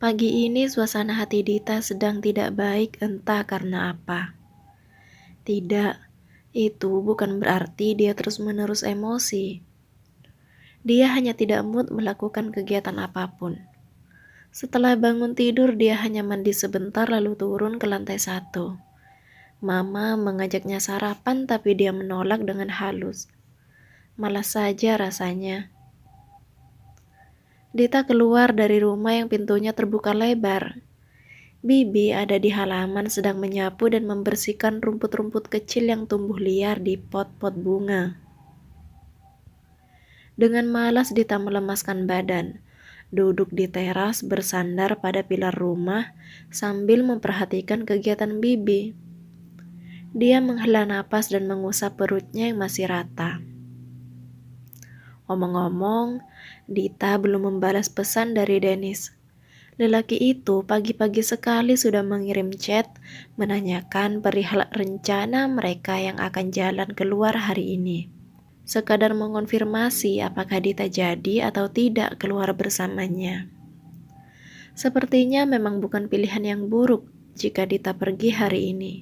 Pagi ini suasana hati Dita sedang tidak baik entah karena apa. Tidak, itu bukan berarti dia terus-menerus emosi. Dia hanya tidak mood melakukan kegiatan apapun. Setelah bangun tidur, dia hanya mandi sebentar lalu turun ke lantai 1. Mama mengajaknya sarapan tapi dia menolak dengan halus. Malas saja rasanya. Dita keluar dari rumah yang pintunya terbuka lebar. Bibi ada di halaman sedang menyapu dan membersihkan rumput-rumput kecil yang tumbuh liar di pot-pot bunga. Dengan malas Dita melemaskan badan, duduk di teras bersandar pada pilar rumah sambil memperhatikan kegiatan Bibi. Dia menghela napas dan mengusap perutnya yang masih rata. Omong-omong, Dita belum membalas pesan dari Dennis. Lelaki itu pagi-pagi sekali sudah mengirim chat menanyakan perihal rencana mereka yang akan jalan keluar hari ini. Sekadar mengonfirmasi apakah Dita jadi atau tidak keluar bersamanya. Sepertinya memang bukan pilihan yang buruk jika Dita pergi hari ini.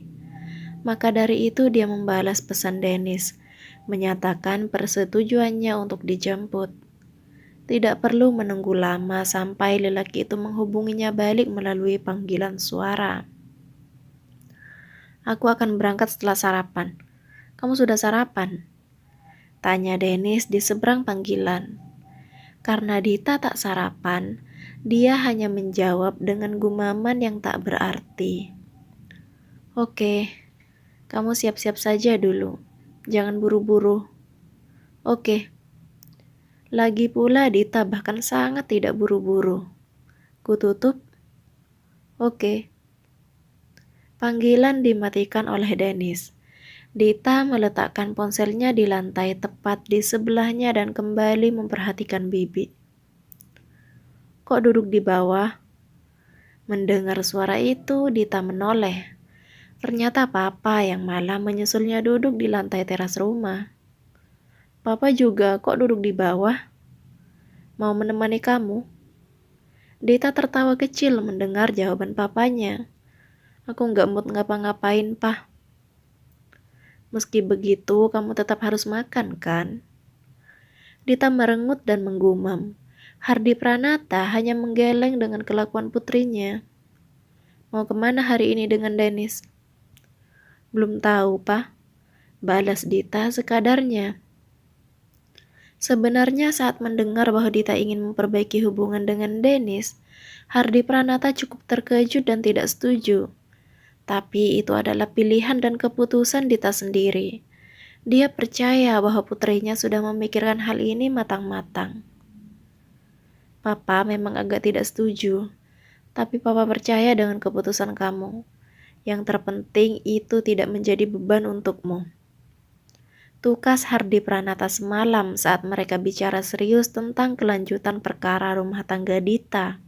Maka dari itu dia membalas pesan Dennis, menyatakan persetujuannya untuk dijemput. Tidak perlu menunggu lama sampai lelaki itu menghubunginya balik melalui panggilan suara. Aku akan berangkat setelah sarapan. Kamu sudah sarapan? Tanya Dennis di seberang panggilan. Karena Dita tak sarapan, dia hanya menjawab dengan gumaman yang tak berarti. Oke, kamu siap-siap saja dulu. Jangan buru-buru. Oke. Lagi pula Dita bahkan sangat tidak buru-buru. Kututup? Oke. Panggilan dimatikan oleh Dennis. Dita meletakkan ponselnya di lantai tepat di sebelahnya dan kembali memperhatikan Bibi. Kok duduk di bawah? Mendengar suara itu, Dita menoleh. Ternyata Papa yang malah menyusulnya duduk di lantai teras rumah. Papa juga kok duduk di bawah? Mau menemani kamu? Dita tertawa kecil mendengar jawaban papanya. Aku nggak mood ngapa-ngapain, Pak. Meski begitu, kamu tetap harus makan, kan? Dita merengut dan menggumam. Hardi Pranata hanya menggeleng dengan kelakuan putrinya. Mau kemana hari ini dengan Dennis? Belum tahu, Pak. Balas Dita sekadarnya. Sebenarnya saat mendengar bahwa Dita ingin memperbaiki hubungan dengan Dennis, Hardi Pranata cukup terkejut dan tidak setuju. Tapi itu adalah pilihan dan keputusan Dita sendiri. Dia percaya bahwa putrinya sudah memikirkan hal ini matang-matang. Papa memang agak tidak setuju, tapi Papa percaya dengan keputusan kamu. Yang terpenting itu tidak menjadi beban untukmu. Tukas Hardi Pranata semalam saat mereka bicara serius tentang kelanjutan perkara rumah tangga Dita.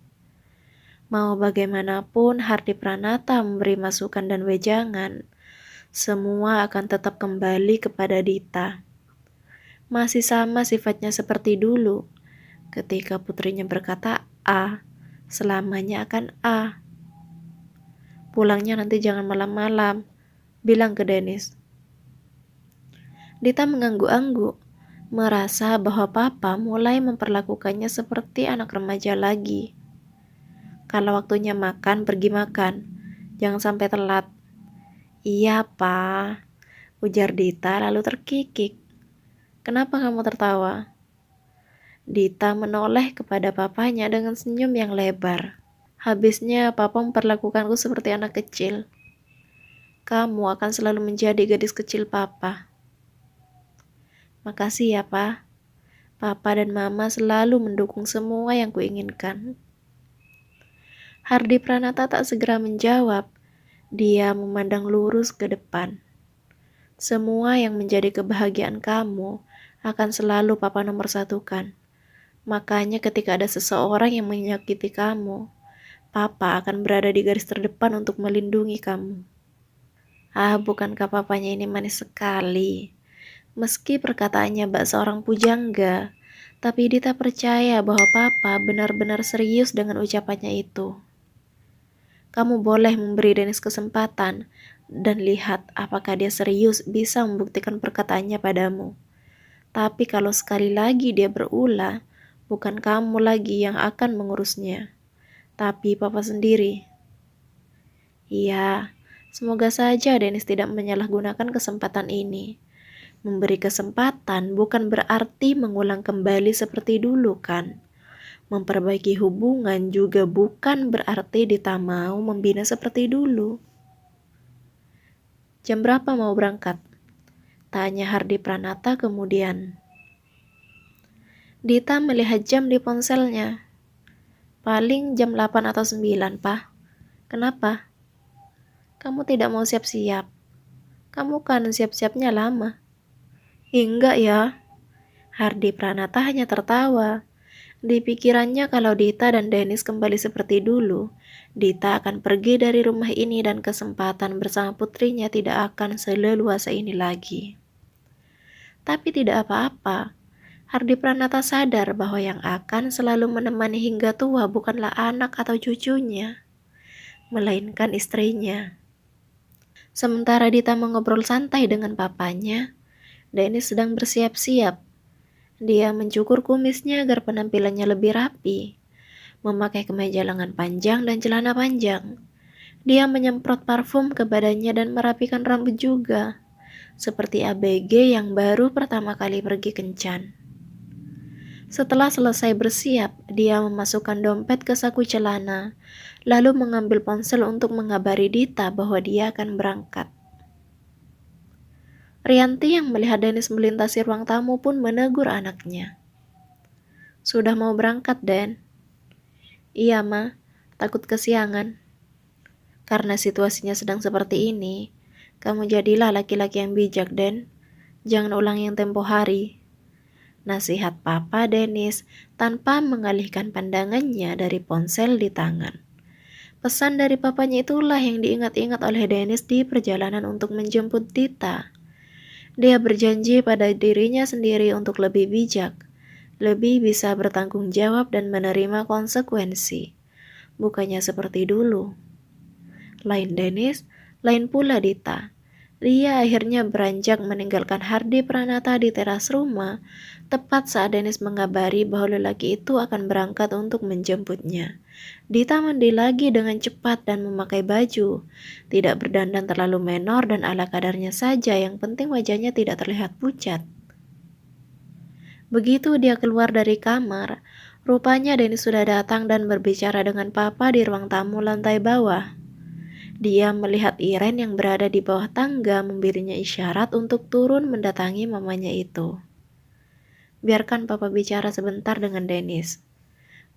Mau bagaimanapun Hardi Pranata memberi masukan dan wejangan, semua akan tetap kembali kepada Dita. Masih sama sifatnya seperti dulu. Ketika putrinya berkata A, selamanya akan A. Pulangnya nanti jangan malam-malam, bilang ke Dennis. Dita mengangguk-angguk, merasa bahwa Papa mulai memperlakukannya seperti anak remaja lagi. Kalau waktunya makan, pergi makan. Jangan sampai telat. Iya, Pa, ujar Dita lalu terkikik. Kenapa kamu tertawa? Dita menoleh kepada papanya dengan senyum yang lebar. Habisnya Papa memperlakukanku seperti anak kecil. Kamu akan selalu menjadi gadis kecil Papa. Makasih ya, Pa. Papa dan Mama selalu mendukung semua yang kuinginkan. Hardi Pranata tak segera menjawab. Dia memandang lurus ke depan. Semua yang menjadi kebahagiaan kamu akan selalu Papa nomor satukan. Makanya ketika ada seseorang yang menyakiti kamu, Papa akan berada di garis terdepan untuk melindungi kamu. Ah, bukankah papanya ini manis sekali? Meski perkataannya bak seorang pujangga, Tapi Dita percaya bahwa Papa benar-benar serius dengan ucapannya itu. Kamu boleh memberi Dennis kesempatan dan lihat apakah dia serius bisa membuktikan perkataannya padamu. Tapi kalau sekali lagi dia berulah, bukan kamu lagi yang akan mengurusnya, tapi Papa sendiri. Iya, semoga saja Dennis tidak menyalahgunakan kesempatan ini. Memberi kesempatan bukan berarti mengulang kembali seperti dulu kan? Memperbaiki hubungan juga bukan berarti Dita mau membina seperti dulu. Jam berapa mau berangkat? Tanya Hardi Pranata kemudian. Dita melihat jam di ponselnya. Paling jam 8 atau 9, Pak. Kenapa? Kamu tidak mau siap-siap. Kamu kan siap-siapnya lama. Enggak ya. Hardi Pranata hanya tertawa. Di pikirannya kalau Dita dan Dennis kembali seperti dulu, Dita akan pergi dari rumah ini dan kesempatan bersama putrinya tidak akan seleluasa ini lagi. Tapi tidak apa-apa. Hardi Pranata sadar bahwa yang akan selalu menemani hingga tua bukanlah anak atau cucunya, melainkan istrinya. Sementara Dita mengobrol santai dengan papanya, Dennis sedang bersiap-siap. Dia mencukur kumisnya agar penampilannya lebih rapi, memakai kemeja lengan panjang dan celana panjang. Dia menyemprot parfum ke badannya dan merapikan rambut juga, seperti ABG yang baru pertama kali pergi kencan. Setelah selesai bersiap, dia memasukkan dompet ke saku celana, lalu mengambil ponsel untuk mengabari Dita bahwa dia akan berangkat. Rianti yang melihat Dennis melintasi ruang tamu pun menegur anaknya. Sudah mau berangkat, Den? Iya, Ma. Takut kesiangan. Karena situasinya sedang seperti ini, kamu jadilah laki-laki yang bijak, Den. Jangan ulang yang tempo hari. Nasihat Papa Dennis tanpa mengalihkan pandangannya dari ponsel di tangan. Pesan dari papanya itulah yang diingat-ingat oleh Dennis di perjalanan untuk menjemput Dita. Dia berjanji pada dirinya sendiri untuk lebih bijak, lebih bisa bertanggung jawab dan menerima konsekuensi. Bukannya seperti dulu. Lain Dennis, lain pula Dita. Dia akhirnya beranjak meninggalkan Hardi Pranata di teras rumah, tepat saat Dennis mengabari bahwa lelaki itu akan berangkat untuk menjemputnya. Dita mandi lagi dengan cepat dan memakai baju, tidak berdandan terlalu menor dan ala kadarnya saja, yang penting wajahnya tidak terlihat pucat. Begitu dia keluar dari kamar, rupanya Dennis sudah datang dan berbicara dengan Papa di ruang tamu lantai bawah. Dia melihat Iren yang berada di bawah tangga memberinya isyarat untuk turun mendatangi mamanya itu. Biarkan Papa bicara sebentar dengan Dennis,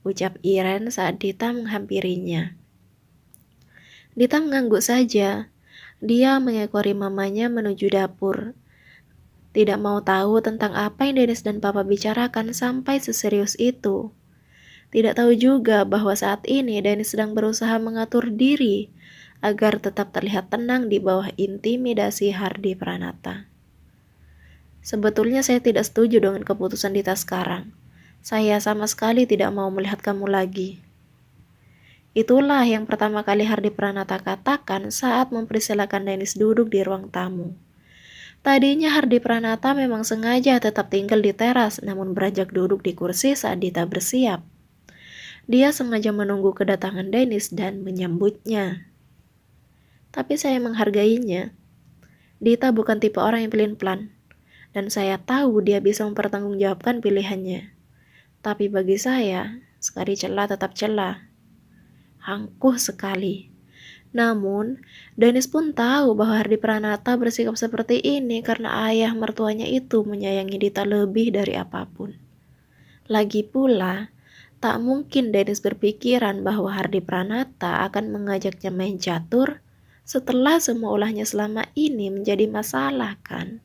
ucap Iren saat Dita menghampirinya. Dita mengangguk saja. Dia mengekori mamanya menuju dapur. Tidak mau tahu tentang apa yang Dennis dan Papa bicarakan sampai seserius itu. Tidak tahu juga bahwa saat ini Dennis sedang berusaha mengatur diri agar tetap terlihat tenang di bawah intimidasi Hardi Pranata. Sebetulnya saya tidak setuju dengan keputusan Dita sekarang. Saya sama sekali tidak mau melihat kamu lagi. Itulah yang pertama kali Hardi Pranata katakan saat mempersilakan Dennis duduk di ruang tamu. Tadinya Hardi Pranata memang sengaja tetap tinggal di teras, namun beranjak duduk di kursi saat Dita bersiap. Dia sengaja menunggu kedatangan Dennis dan menyambutnya. Tapi saya menghargainya. Dita bukan tipe orang yang pelin-pelan, dan saya tahu dia bisa mempertanggungjawabkan pilihannya. Tapi bagi saya, sekali celah tetap celah. Angkuh sekali. Namun, Dennis pun tahu bahwa Hardi Pranata bersikap seperti ini karena ayah mertuanya itu menyayangi Dita lebih dari apapun. Lagi pula, tak mungkin Dennis berpikiran bahwa Hardi Pranata akan mengajaknya main catur setelah semua ulahnya selama ini menjadi masalah, kan?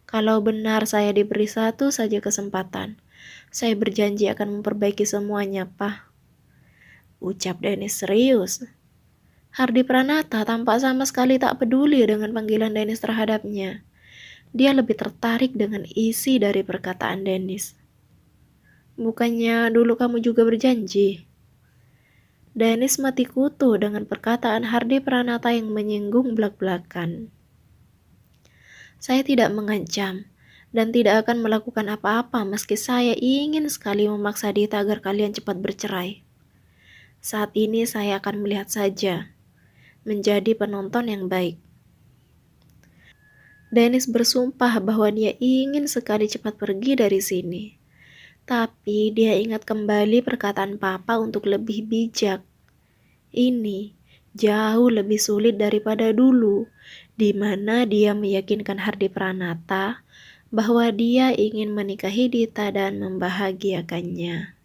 Kalau benar saya diberi satu saja kesempatan, saya berjanji akan memperbaiki semuanya, Pak. Ucap Dennis serius. Hardi Pranata tampak sama sekali tak peduli dengan panggilan Dennis terhadapnya. Dia lebih tertarik dengan isi dari perkataan Dennis. Bukannya dulu kamu juga berjanji? Dennis mati kutu dengan perkataan Hardi Pranata yang menyinggung belak-belakan. Saya tidak mengancam dan tidak akan melakukan apa-apa meski saya ingin sekali memaksa Dita agar kalian cepat bercerai. Saat ini saya akan melihat saja, menjadi penonton yang baik. Dennis bersumpah bahwa dia ingin sekali cepat pergi dari sini. Tapi dia ingat kembali perkataan Papa untuk lebih bijak. Ini jauh lebih sulit daripada dulu, di mana dia meyakinkan Hardi Pranata bahwa dia ingin menikahi Dita dan membahagiakannya.